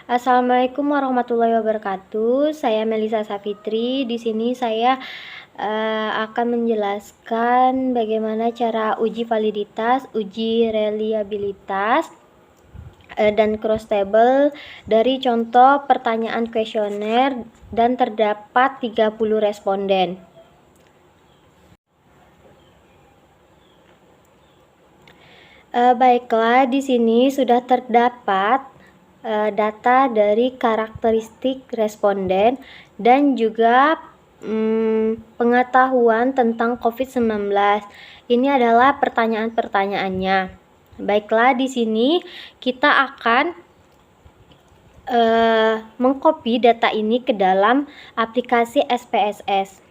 Assalamualaikum warahmatullahi wabarakatuh. Saya Melisa Safitri. Di sini saya akan menjelaskan bagaimana cara uji validitas, uji reliabilitas, dan cross table dari contoh pertanyaan kuesioner dan terdapat 30 responden. Baiklah, di sini sudah terdapat data dari karakteristik responden dan juga pengetahuan tentang COVID-19. Ini adalah pertanyaan-pertanyaannya. Baiklah, di sini kita akan mengcopy data ini ke dalam aplikasi SPSS.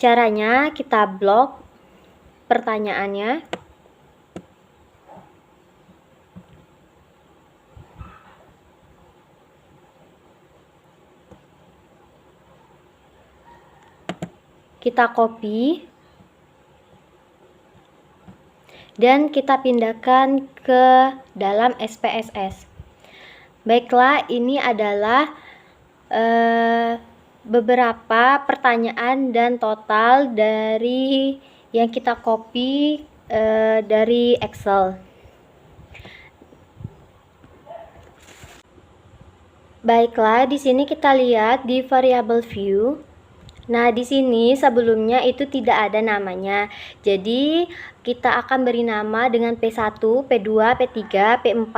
Caranya kita blok pertanyaannya. Kita copy dan kita pindahkan ke dalam SPSS. Baiklah, ini adalah beberapa pertanyaan dan total dari yang kita copy dari Excel. Baiklah, di sini kita lihat di variable view. Nah, di sini sebelumnya itu tidak ada namanya. Jadi, kita akan beri nama dengan P1, P2, P3, P4,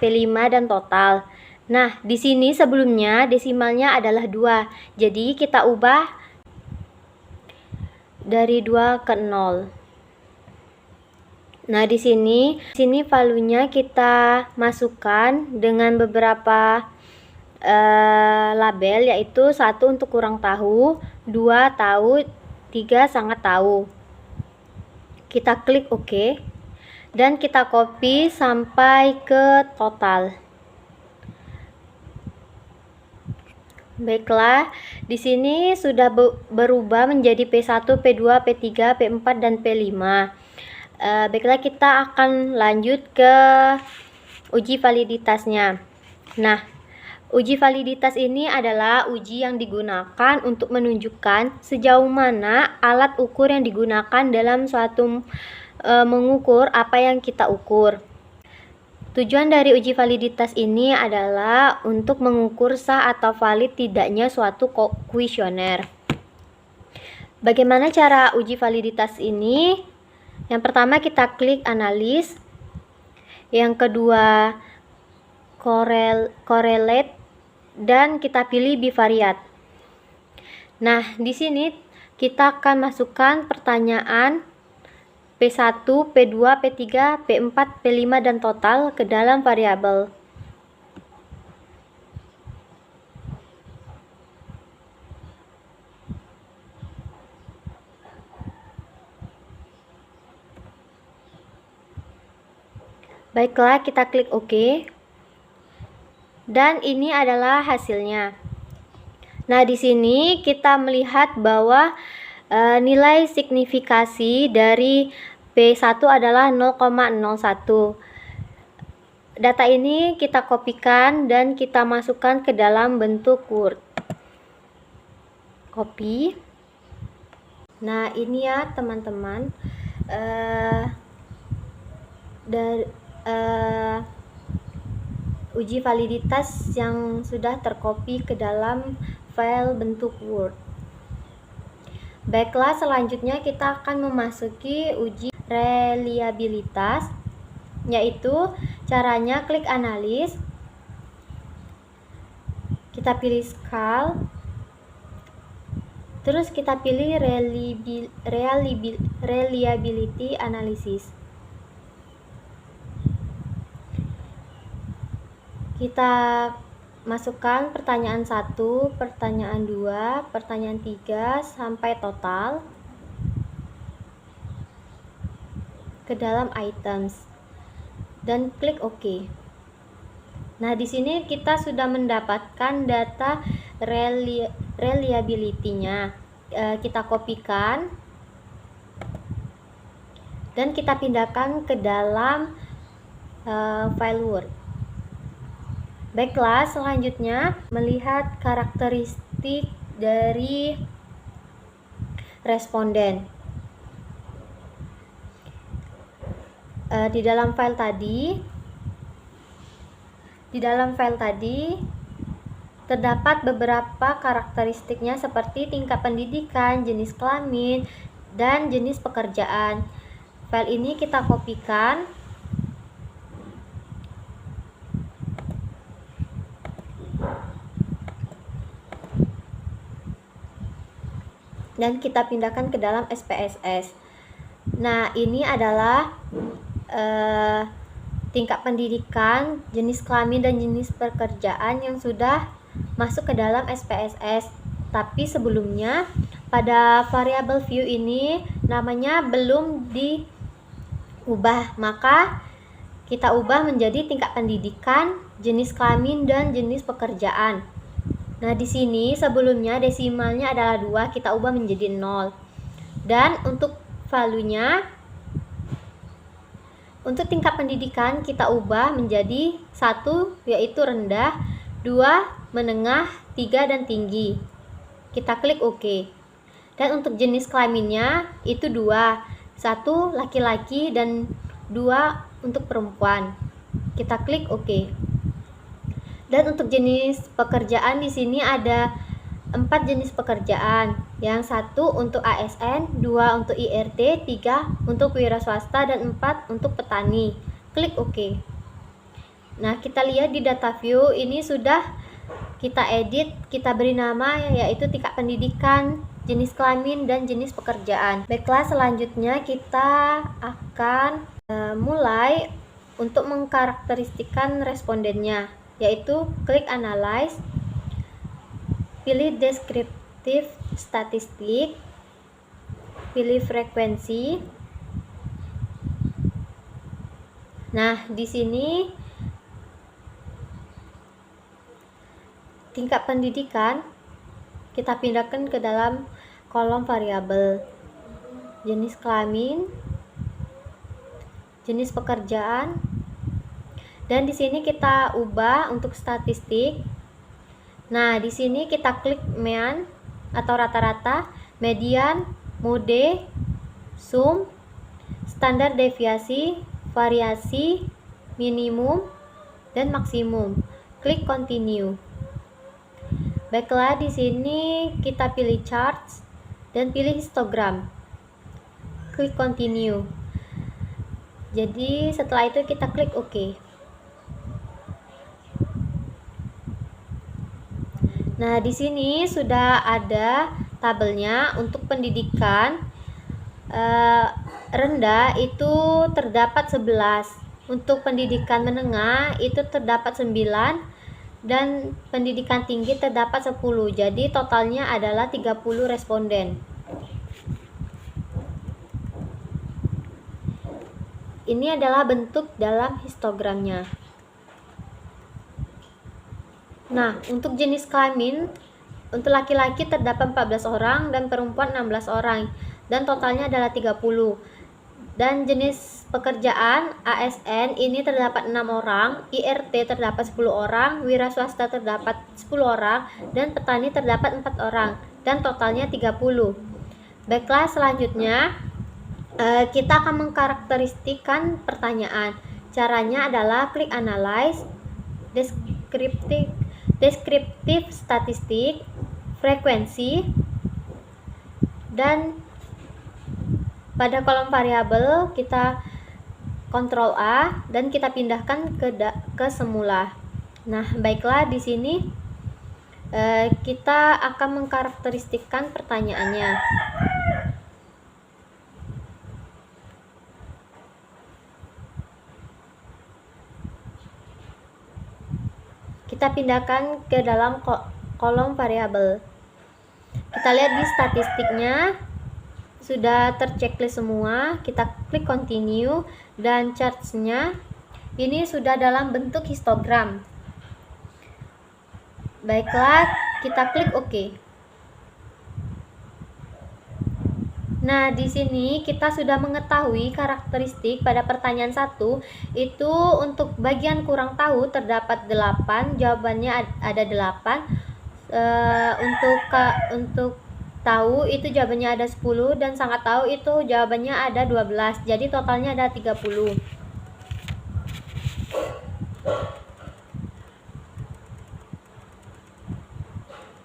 P5 dan total. Nah, di sini sebelumnya desimalnya adalah 2. Jadi, kita ubah dari 2 ke 0. Nah, di sini value-nya kita masukkan dengan beberapa label, yaitu 1 untuk kurang tahu, 2 tahu, 3 sangat tahu. Kita klik OK dan kita copy sampai ke total. Baiklah, di sini sudah berubah menjadi P1, P2, P3, P4 dan P5. Baiklah, kita akan lanjut ke uji validitasnya. Nah, uji validitas ini adalah uji yang digunakan untuk menunjukkan sejauh mana alat ukur yang digunakan dalam suatu mengukur apa yang kita ukur. Tujuan dari uji validitas ini adalah untuk mengukur sah atau valid tidaknya suatu kuesioner. Bagaimana cara uji validitas ini? Yang pertama kita klik analis. Yang kedua correlate dan kita pilih bivariate. Nah, di sini kita akan masukkan pertanyaan P1, P2, P3, P4, P5 dan total ke dalam variabel. Baiklah, kita klik OK. Dan ini adalah hasilnya. Nah, di sini kita melihat bahwa nilai signifikasi dari P1 adalah 0,01. Data ini kita kopikan dan kita masukkan ke dalam bentuk Word. Copy. Nah, ini ya teman-teman. Uji validitas yang sudah tercopy ke dalam file bentuk Word. Baiklah, selanjutnya kita akan memasuki uji reliabilitas, yaitu caranya klik analis, kita pilih scale, terus kita pilih reliability analysis. Kita masukkan pertanyaan 1, pertanyaan 2, pertanyaan 3 sampai total ke dalam items dan klik OK. Nah, di sini kita sudah mendapatkan data reliability-nya. Kita kopikan dan kita pindahkan ke dalam file Word. Baiklah, selanjutnya melihat karakteristik dari responden. Di dalam file tadi terdapat beberapa karakteristiknya seperti tingkat pendidikan, jenis kelamin, dan jenis pekerjaan. File ini kita kopikan dan kita pindahkan ke dalam SPSS. Nah, ini adalah tingkat pendidikan, jenis kelamin, dan jenis pekerjaan yang sudah masuk ke dalam SPSS. Tapi sebelumnya pada variable view ini namanya belum diubah, maka kita ubah menjadi tingkat pendidikan, jenis kelamin, dan jenis pekerjaan. Nah, di sini sebelumnya desimalnya adalah 2, kita ubah menjadi 0. Dan untuk value-nya, untuk tingkat pendidikan kita ubah menjadi 1 yaitu rendah, 2 menengah, 3 dan tinggi. Kita klik OK. Dan untuk jenis kelaminnya itu 2, 1 laki-laki dan 2 untuk perempuan. Kita klik OK. Dan untuk jenis pekerjaan di sini ada 4 jenis pekerjaan. Yang 1 untuk ASN, 2 untuk IRT, 3 untuk wira swasta, dan 4 untuk petani. Klik OK. Nah, kita lihat di data view ini sudah kita edit, kita beri nama yaitu tingkat pendidikan, jenis kelamin, dan jenis pekerjaan. Baiklah, selanjutnya kita akan mulai untuk mengkarakteristikan respondennya, yaitu klik Analyze, pilih Descriptive Statistik, pilih Frekuensi. Nah, di sini tingkat pendidikan kita pindahkan ke dalam kolom variabel, jenis kelamin, jenis pekerjaan, dan di sini kita ubah untuk statistik. Nah, di sini kita klik mean atau rata-rata, median, mode, sum, standar deviasi, variasi, minimum, dan maksimum. Klik continue. Baiklah, di sini kita pilih charts dan pilih histogram. Klik continue. Jadi setelah itu kita klik OK. Nah, di sini sudah ada tabelnya. Untuk pendidikan rendah itu terdapat 11. Untuk pendidikan menengah itu terdapat 9. Dan pendidikan tinggi terdapat 10. Jadi totalnya adalah 30 responden. Ini adalah bentuk dalam histogramnya. Nah, untuk jenis kelamin, untuk laki-laki terdapat 14 orang dan perempuan 16 orang. Dan totalnya adalah 30. Dan jenis pekerjaan ASN ini terdapat 6 orang, IRT terdapat 10 orang, wira swasta terdapat 10 orang, dan petani terdapat 4 orang, dan totalnya 30. Baiklah, selanjutnya kita akan mengkarakteristikan pertanyaan. Caranya adalah klik Analyze, Descriptive Statistik, Frekuensi, dan pada kolom variabel kita Ctrl A dan kita pindahkan ke semula. Nah, baiklah, di sini kita akan mengkarakteristikan pertanyaannya. Kita pindahkan ke dalam kolom variabel. Kita lihat di statistiknya sudah terchecklist semua. Kita klik continue dan chartsnya ini sudah dalam bentuk histogram. Baiklah, kita klik OK. Nah, di sini kita sudah mengetahui karakteristik pada pertanyaan 1. Itu untuk bagian kurang tahu terdapat 8, jawabannya ada 8. Untuk tahu itu jawabannya ada 10, dan sangat tahu itu jawabannya ada 12. Jadi totalnya ada 30.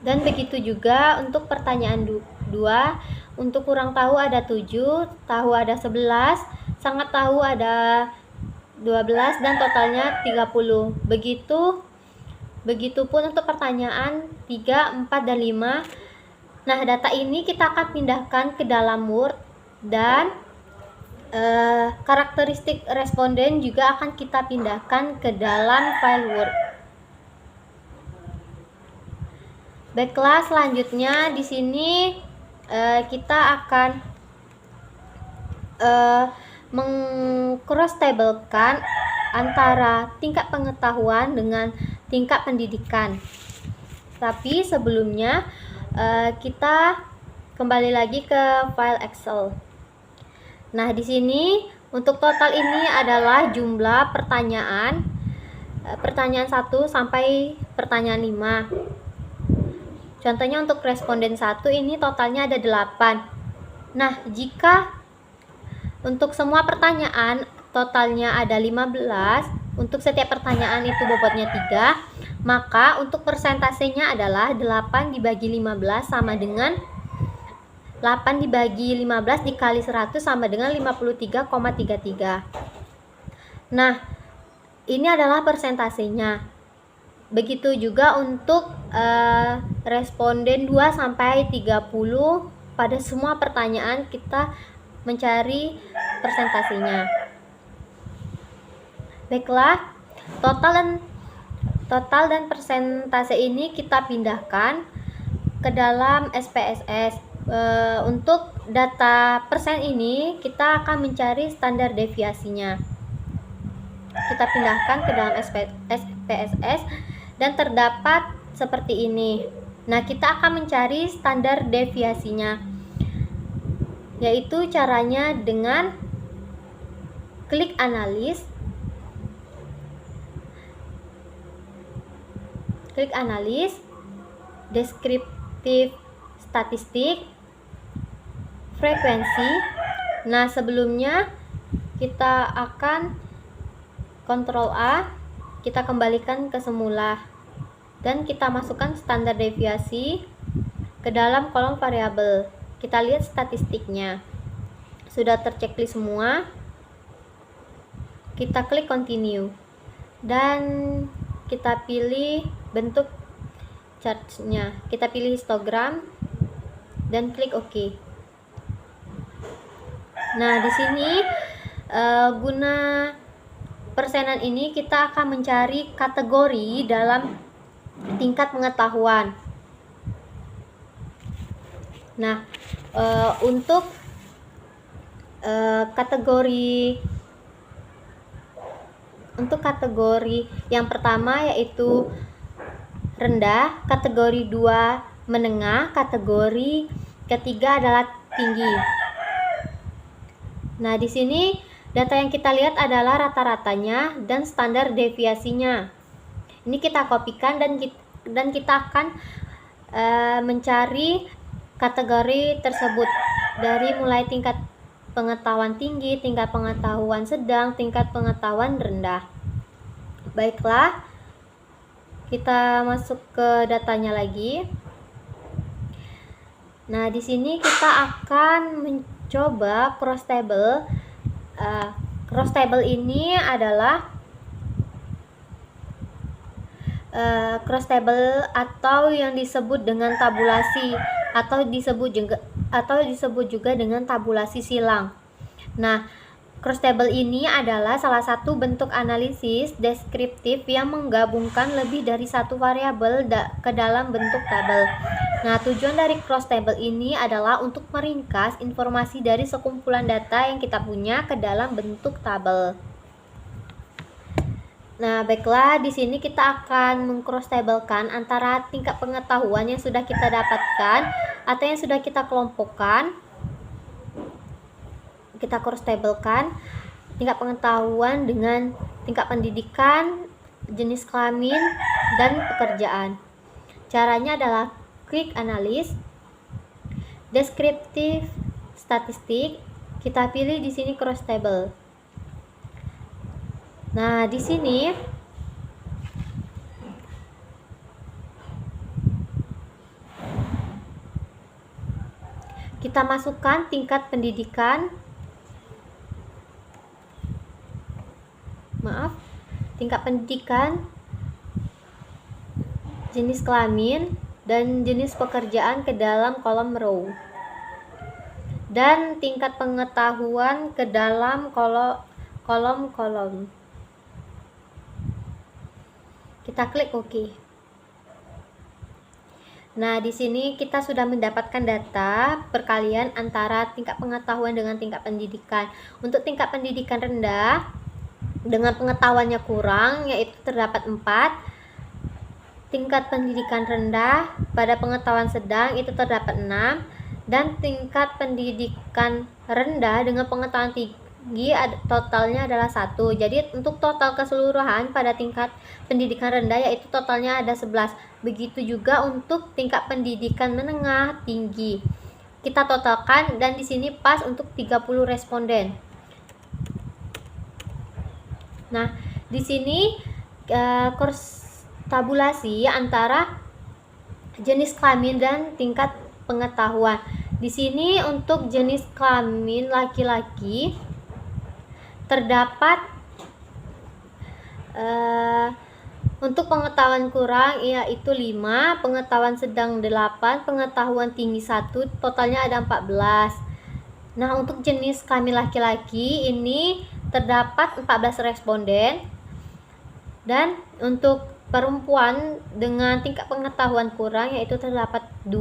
Dan begitu juga untuk pertanyaan 2. Untuk kurang tahu ada 7, tahu ada 11, sangat tahu ada 12, dan totalnya 30. Begitupun untuk pertanyaan 3, 4, dan 5. Nah, data ini kita akan pindahkan ke dalam Word, dan karakteristik responden juga akan kita pindahkan ke dalam file Word. Baiklah, selanjutnya di sini kita akan meng-cross-tabelkan antara tingkat pengetahuan dengan tingkat pendidikan. Tapi sebelumnya kita kembali lagi ke file Excel. Nah, di sini untuk total ini adalah jumlah pertanyaan 1 sampai pertanyaan 5. Contohnya untuk responden 1 ini totalnya ada 8. Nah, jika untuk semua pertanyaan totalnya ada 15, untuk setiap pertanyaan itu bobotnya 3, maka untuk persentasenya adalah 8 dibagi 15 sama dengan 8 dibagi 15 dikali 100 sama dengan 53,33. Nah, ini adalah persentasenya. Begitu juga untuk responden 2 sampai 30, pada semua pertanyaan kita mencari persentasenya. Baiklah, total dan persentase ini kita pindahkan ke dalam SPSS. Untuk data persen ini kita akan mencari standar deviasinya. Kita pindahkan ke dalam SPSS dan terdapat seperti ini. Nah, kita akan mencari standar deviasinya, yaitu caranya dengan klik analis, deskriptif statistik, frekuensi. Nah, sebelumnya kita akan Ctrl A, kita kembalikan ke semula, dan kita masukkan standar deviasi ke dalam kolom variabel. Kita lihat statistiknya sudah terchecklist semua. Kita klik continue dan kita pilih bentuk chartnya, kita pilih histogram dan klik OK. Nah, di sini guna persenan ini kita akan mencari kategori dalam tingkat pengetahuan. Nah, untuk kategori yang pertama yaitu rendah, kategori 2 menengah, kategori ketiga adalah tinggi. Nah, di sini data yang kita lihat adalah rata-ratanya dan standar deviasinya. Ini kita kopikan dan kita akan mencari kategori tersebut dari mulai tingkat pengetahuan tinggi, tingkat pengetahuan sedang, tingkat pengetahuan rendah. Baiklah, kita masuk ke datanya lagi. Nah, di sini kita akan mencoba cross table. Cross table ini adalah cross table atau yang disebut dengan tabulasi atau disebut juga dengan tabulasi silang. Nah, cross table ini adalah salah satu bentuk analisis deskriptif yang menggabungkan lebih dari satu variabel ke dalam bentuk tabel. Nah, tujuan dari cross table ini adalah untuk meringkas informasi dari sekumpulan data yang kita punya ke dalam bentuk tabel. Nah, baiklah, di sini kita akan meng-cross tabelkan antara tingkat pengetahuan yang sudah kita dapatkan atau yang sudah kita kelompokkan kita cross tabelkan tingkat pengetahuan dengan tingkat pendidikan, jenis kelamin, dan pekerjaan. Caranya adalah quick analysis, descriptive statistik. Kita pilih di sini cross table. Nah, di sini kita masukkan tingkat pendidikan, tingkat pendidikan, jenis kelamin, dan jenis pekerjaan ke dalam kolom row, dan tingkat pengetahuan ke dalam kolom-kolom. Kita klik OK. Nah, di sini kita sudah mendapatkan data perkalian antara tingkat pengetahuan dengan tingkat pendidikan. Untuk tingkat pendidikan rendah dengan pengetahuannya kurang, yaitu terdapat 4. Tingkat pendidikan rendah pada pengetahuan sedang itu terdapat 6. Dan tingkat pendidikan rendah dengan pengetahuan tinggi totalnya adalah 1. Jadi untuk total keseluruhan pada tingkat pendidikan rendah yaitu totalnya ada 11. Begitu juga untuk tingkat pendidikan menengah tinggi. Kita totalkan dan di sini pas untuk 30 responden. Nah, di sini cross tabulasi antara jenis kelamin dan tingkat pengetahuan. Di sini untuk jenis kelamin laki-laki terdapat untuk pengetahuan kurang yaitu 5, pengetahuan sedang 8, pengetahuan tinggi 1, totalnya ada 14. Nah, untuk jenis kelamin laki-laki ini terdapat 14 responden. Dan untuk perempuan dengan tingkat pengetahuan kurang yaitu terdapat 2,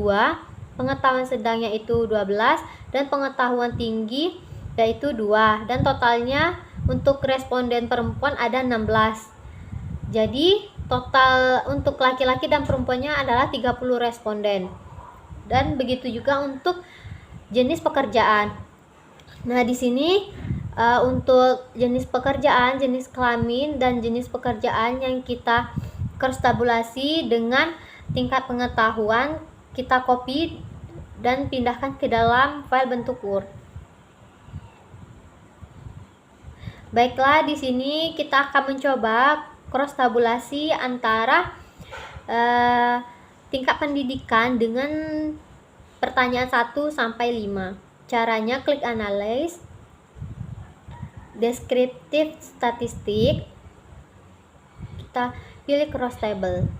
pengetahuan sedang yaitu 12, dan pengetahuan tinggi yaitu 2, dan totalnya untuk responden perempuan ada 16. Jadi total untuk laki-laki dan perempuannya adalah 30 responden. Dan begitu juga untuk jenis pekerjaan. Nah, di sini untuk jenis pekerjaan, jenis kelamin, dan jenis pekerjaan yang kita cross tabulasi dengan tingkat pengetahuan, kita copy dan pindahkan ke dalam file bentuk Word. Baiklah, di sini kita akan mencoba cross tabulasi antara tingkat pendidikan dengan pertanyaan 1 sampai 5. Caranya klik analyze, descriptive statistik, kita pilih cross table.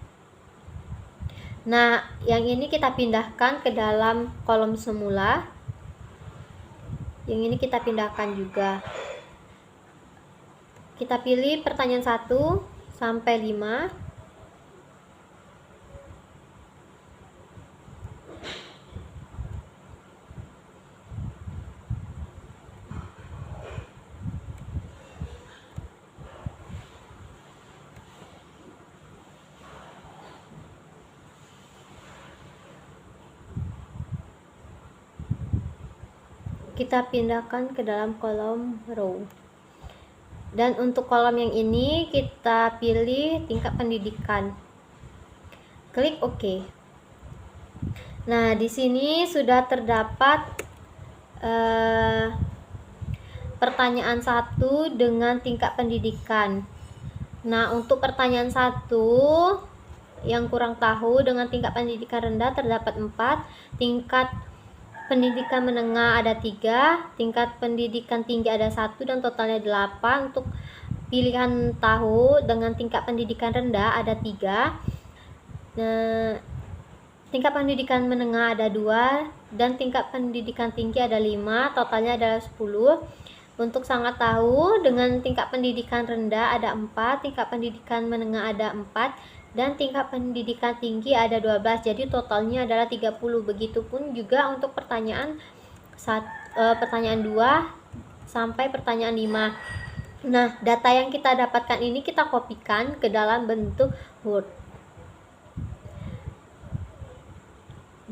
Nah, yang ini kita pindahkan ke dalam kolom semula. Yang ini kita pindahkan juga. Kita pilih pertanyaan 1 sampai 5. Kita pindahkan ke dalam kolom row. Dan untuk kolom yang ini kita pilih tingkat pendidikan. Klik OK. Nah, di sini sudah terdapat pertanyaan 1 dengan tingkat pendidikan. Nah, untuk pertanyaan 1 yang kurang tahu dengan tingkat pendidikan rendah terdapat 4, tingkat pendidikan menengah ada 3, tingkat pendidikan tinggi ada 1, dan totalnya 8. Untuk pilihan tahu dengan tingkat pendidikan rendah ada 3, tingkat pendidikan menengah ada 2, dan tingkat pendidikan tinggi ada 5, totalnya adalah 10. Untuk sangat tahu dengan tingkat pendidikan rendah ada 4, tingkat pendidikan menengah ada 4, dan tingkat pendidikan tinggi ada 12, jadi totalnya adalah 30. Begitupun juga untuk pertanyaan 2 sampai pertanyaan 5. Nah, data yang kita dapatkan ini kita kopikan ke dalam bentuk Word.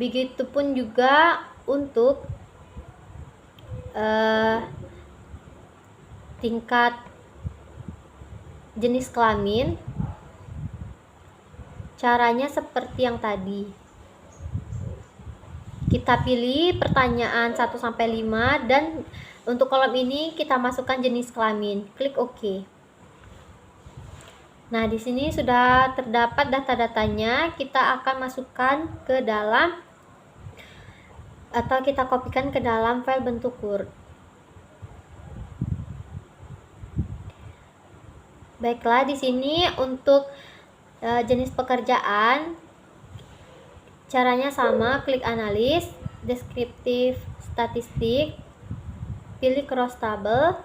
Begitupun juga untuk tingkat jenis kelamin, caranya seperti yang tadi. Kita pilih pertanyaan 1 sampai 5 dan untuk kolom ini kita masukkan jenis kelamin. Klik OK. Nah, di sini sudah terdapat data-datanya. Kita akan masukkan ke dalam atau kita kopikan ke dalam file bentuk Word. Baiklah, di sini untuk jenis pekerjaan caranya sama, klik analis, deskriptif, statistik, pilih cross table.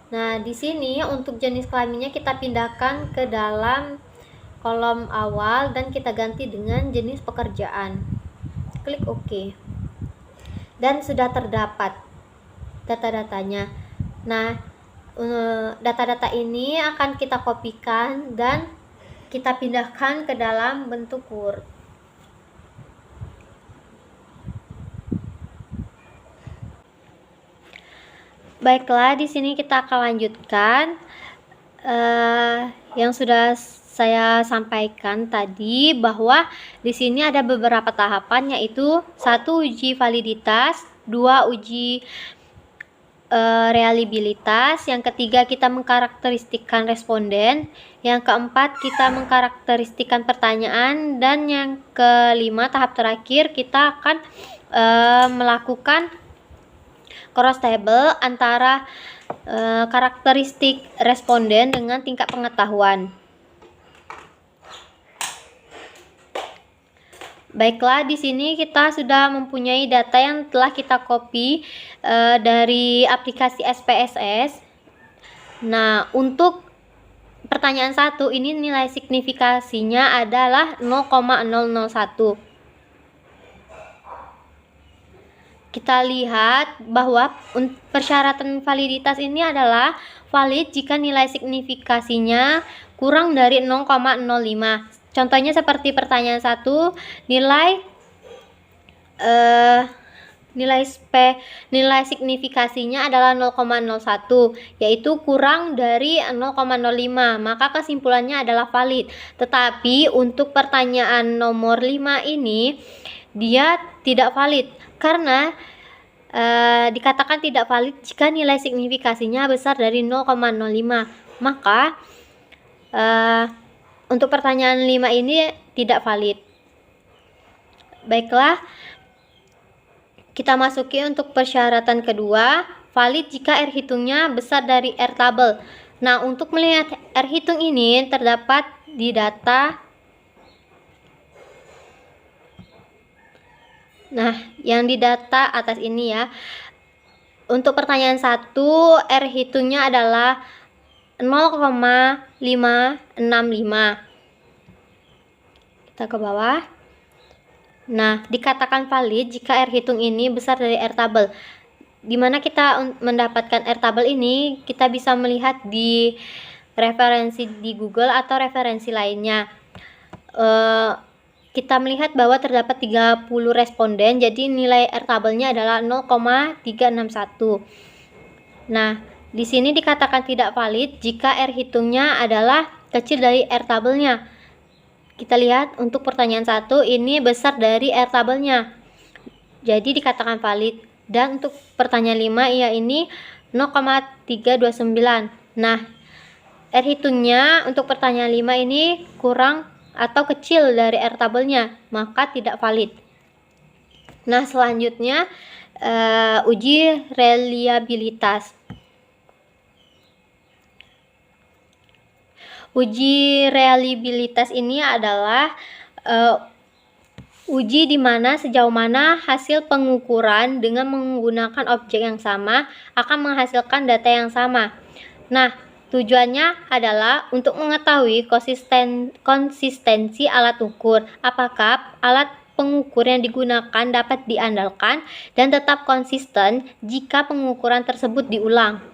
Nah, di sini untuk jenis kelaminnya kita pindahkan ke dalam kolom awal dan kita ganti dengan jenis pekerjaan. Klik OK. Dan sudah terdapat data-datanya. Nah, data-data ini akan kita kopikan dan kita pindahkan ke dalam bentuk Word. Baiklah, di sini kita akan lanjutkan yang sudah saya sampaikan tadi, bahwa di sini ada beberapa tahapan, yaitu 1 uji validitas, 2 uji reliabilitas, yang ketiga kita mengkarakteristikkan responden, yang keempat kita mengkarakteristikkan pertanyaan, dan yang kelima tahap terakhir kita akan melakukan cross table antara karakteristik responden dengan tingkat pengetahuan. Baiklah, di sini kita sudah mempunyai data yang telah kita copy dari aplikasi SPSS. Nah, untuk pertanyaan 1 ini nilai signifikasinya adalah 0,001. Kita lihat bahwa persyaratan validitas ini adalah valid jika nilai signifikasinya kurang dari 0,05. Contohnya seperti pertanyaan 1, nilai signifikasinya adalah 0,01, yaitu kurang dari 0,05, maka kesimpulannya adalah valid. Tetapi untuk pertanyaan nomor 5 ini dia tidak valid karena dikatakan tidak valid jika nilai signifikasinya besar dari 0,05. Maka untuk pertanyaan 5 ini tidak valid. Baiklah, kita masuki untuk persyaratan kedua, valid jika R hitungnya besar dari R tabel. Nah, untuk melihat R hitung ini terdapat di data. Nah, yang di data atas ini ya. Untuk pertanyaan 1, R hitungnya adalah 0,565. Kita ke bawah. Nah, dikatakan valid jika R hitung ini besar dari R tabel. Dimana kita mendapatkan R tabel ini, kita bisa melihat di referensi di Google atau referensi lainnya. Kita melihat bahwa terdapat 30 responden, jadi nilai R tabelnya adalah 0,361. Nah, di sini dikatakan tidak valid jika R hitungnya adalah kecil dari R tabelnya. Kita lihat untuk pertanyaan 1 ini besar dari R tabelnya, jadi dikatakan valid. Dan untuk pertanyaan 5 ya ini 0,329. Nah, R hitungnya untuk pertanyaan 5 ini kurang atau kecil dari R tabelnya, maka tidak valid. Nah, selanjutnya uji reliabilitas. Uji reliabilitas ini adalah uji di mana sejauh mana hasil pengukuran dengan menggunakan objek yang sama akan menghasilkan data yang sama. Nah, tujuannya adalah untuk mengetahui konsistensi alat ukur, apakah alat pengukur yang digunakan dapat diandalkan dan tetap konsisten jika pengukuran tersebut diulang.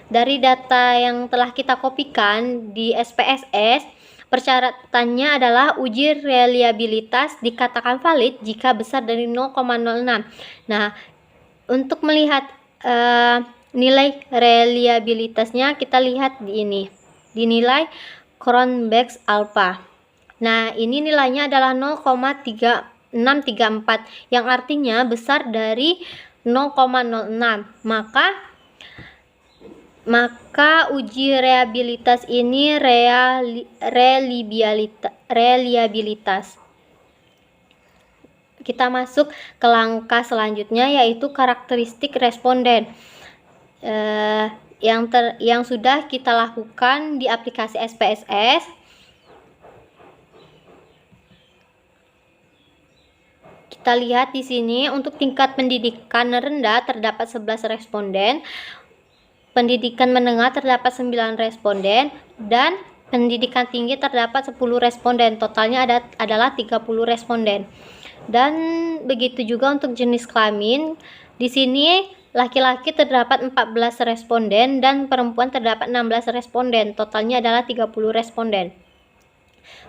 Dari data yang telah kita kopikan di SPSS, persyaratannya adalah uji reliabilitas dikatakan valid jika besar dari 0,06. Nah, untuk melihat nilai reliabilitasnya kita lihat di ini, dinilai Cronbach's alpha. Nah, ini nilainya adalah 0,3634 yang artinya besar dari 0,06. Maka uji reliabilitas ini reliabilitas. Kita masuk ke langkah selanjutnya, yaitu karakteristik responden yang sudah kita lakukan di aplikasi SPSS. Kita lihat di sini untuk tingkat pendidikan rendah terdapat 11 responden, pendidikan menengah terdapat 9 responden, dan pendidikan tinggi terdapat 10 responden. Totalnya adalah 30 responden. Dan begitu juga untuk jenis kelamin. Di sini laki-laki terdapat 14 responden dan perempuan terdapat 16 responden. Totalnya adalah 30 responden.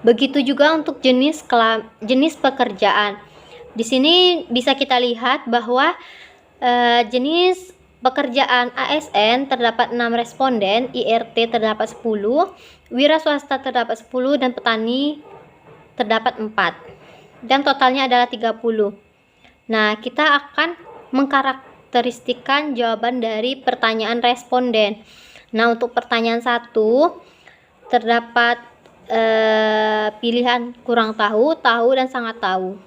Begitu juga untuk jenis pekerjaan. Di sini bisa kita lihat bahwa jenis pekerjaan ASN terdapat 6 responden, IRT terdapat 10, wira swasta terdapat 10, dan petani terdapat 4. Dan totalnya adalah 30. Nah, kita akan mengkarakteristikkan jawaban dari pertanyaan responden. Nah, untuk pertanyaan 1 terdapat pilihan kurang tahu, tahu, dan sangat tahu.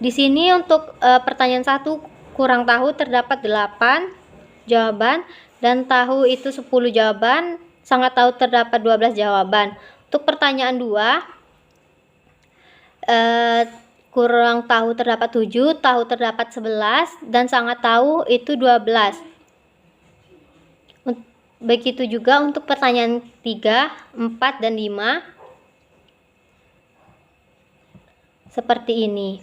Di sini untuk pertanyaan 1 kurang tahu terdapat 8 jawaban, dan tahu itu 10 jawaban, sangat tahu terdapat 12 jawaban. Untuk pertanyaan 2 kurang tahu terdapat 7, tahu terdapat 11, dan sangat tahu itu 12. Begitu juga untuk pertanyaan 3, 4, dan 5. Seperti ini.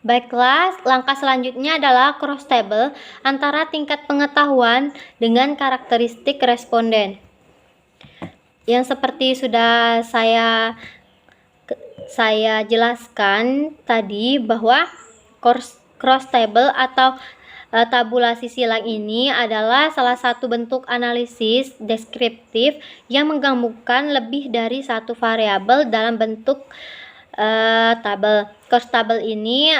Baiklah, langkah selanjutnya adalah cross table antara tingkat pengetahuan dengan karakteristik responden. Yang seperti sudah saya jelaskan tadi, bahwa cross table atau tabulasi silang ini adalah salah satu bentuk analisis deskriptif yang menggabungkan lebih dari satu variabel dalam bentuk tabel. Cross table ini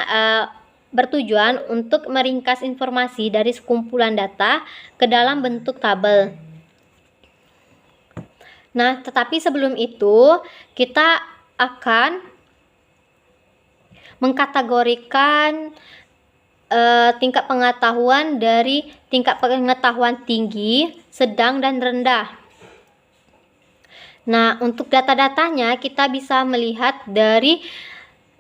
bertujuan untuk meringkas informasi dari sekumpulan data ke dalam bentuk tabel. Nah, tetapi sebelum itu kita akan mengkategorikan tingkat pengetahuan dari tingkat pengetahuan tinggi, sedang, dan rendah. Nah, untuk data-datanya kita bisa melihat dari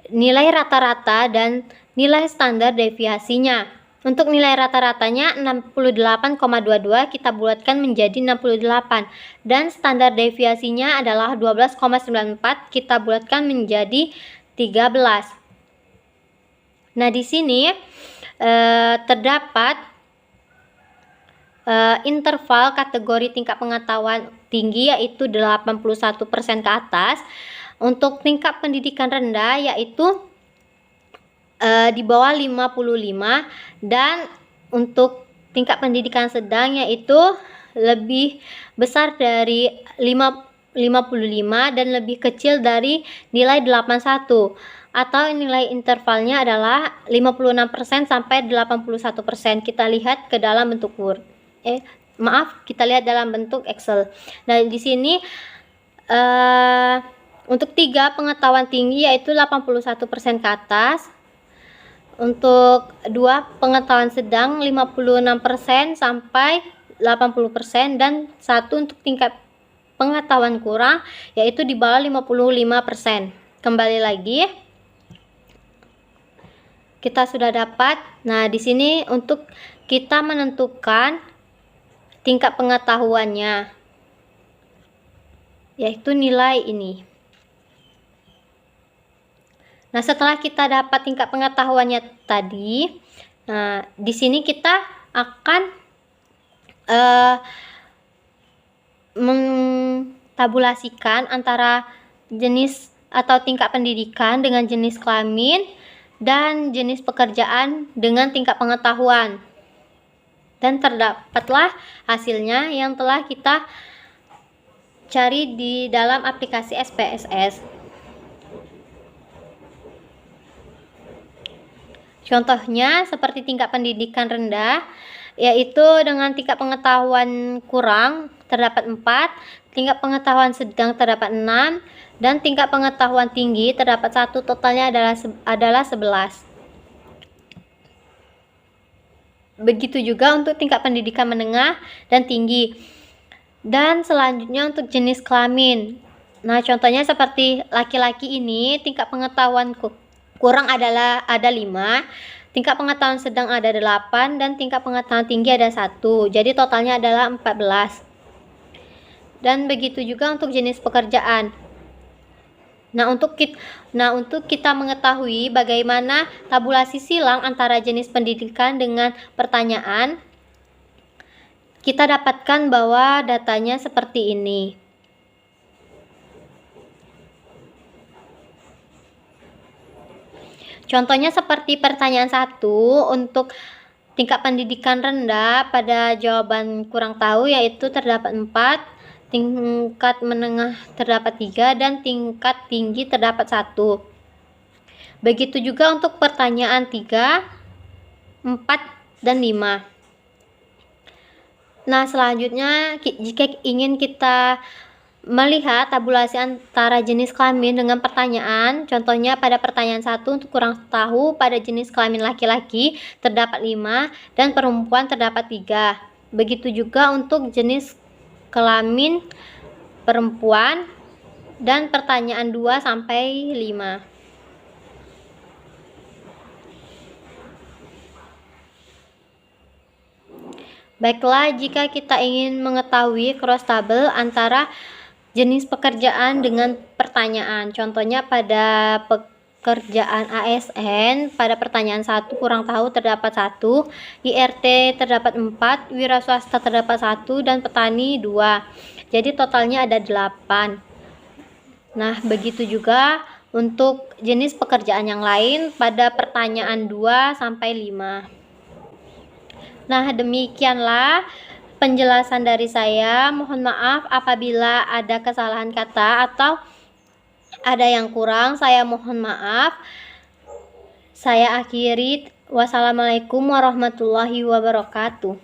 nilai rata-rata dan nilai standar deviasinya. Untuk nilai rata-ratanya 68,22 kita bulatkan menjadi 68, dan standar deviasinya adalah 12,94 kita bulatkan menjadi 13. Nah, di sini terdapat interval kategori tingkat pengetahuan tinggi, yaitu 81% ke atas. Untuk tingkat pendidikan rendah yaitu di bawah 55, dan untuk tingkat pendidikan sedang yaitu lebih besar dari 55 dan lebih kecil dari nilai 81, atau nilai intervalnya adalah 56% sampai 81%. Kita lihat ke dalam bentuk Word. Kita lihat dalam bentuk Excel. Nah, di sini untuk 3 pengetahuan tinggi yaitu 81% ke atas. Untuk 2 pengetahuan sedang 56% sampai 80%, dan 1 untuk tingkat pengetahuan kurang yaitu di bawah 55%. Kembali lagi. Kita sudah dapat. Nah, di sini untuk kita menentukan tingkat pengetahuannya, yaitu nilai ini. Nah, setelah kita dapat tingkat pengetahuannya tadi, nah di sini kita akan mengtabulasikan antara jenis atau tingkat pendidikan dengan jenis kelamin dan jenis pekerjaan dengan tingkat pengetahuan. Dan terdapatlah hasilnya yang telah kita cari di dalam aplikasi SPSS. Contohnya seperti tingkat pendidikan rendah, yaitu dengan tingkat pengetahuan kurang terdapat 4, tingkat pengetahuan sedang terdapat 6, dan tingkat pengetahuan tinggi terdapat 1, totalnya adalah 11. Begitu juga untuk tingkat pendidikan menengah dan tinggi. Dan selanjutnya untuk jenis kelamin. Nah, contohnya seperti laki-laki ini tingkat pengetahuan kurang ada 5, tingkat pengetahuan sedang ada 8, dan tingkat pengetahuan tinggi ada 1. Jadi totalnya adalah 14. Dan begitu juga untuk jenis pekerjaan. Nah, untuk kita mengetahui bagaimana tabulasi silang antara jenis pendidikan dengan pertanyaan, kita dapatkan bahwa datanya seperti ini. Contohnya seperti pertanyaan 1, untuk tingkat pendidikan rendah pada jawaban kurang tahu yaitu terdapat 4, tingkat menengah terdapat 3, dan tingkat tinggi terdapat 1. Begitu juga untuk pertanyaan 3, 4, dan 5. Nah, selanjutnya jika ingin kita melihat tabulasi antara jenis kelamin dengan pertanyaan, contohnya pada pertanyaan 1 untuk kurang tahu pada jenis kelamin laki-laki terdapat 5 dan perempuan terdapat 3. Begitu juga untuk jenis kelamin perempuan dan pertanyaan 2 sampai 5. Baiklah, jika kita ingin mengetahui cross tabel antara jenis pekerjaan dengan pertanyaan, contohnya pada pekerjaan ASN pada pertanyaan 1 kurang tahu terdapat 1, IRT terdapat 4, wira swasta terdapat 1, dan petani 2. Jadi totalnya ada 8. Nah, begitu juga untuk jenis pekerjaan yang lain pada pertanyaan 2 sampai 5. Nah, demikianlah penjelasan dari saya. Mohon maaf apabila ada kesalahan kata atau ada yang kurang, saya mohon maaf. Saya akhiri. Wassalamualaikum warahmatullahi wabarakatuh.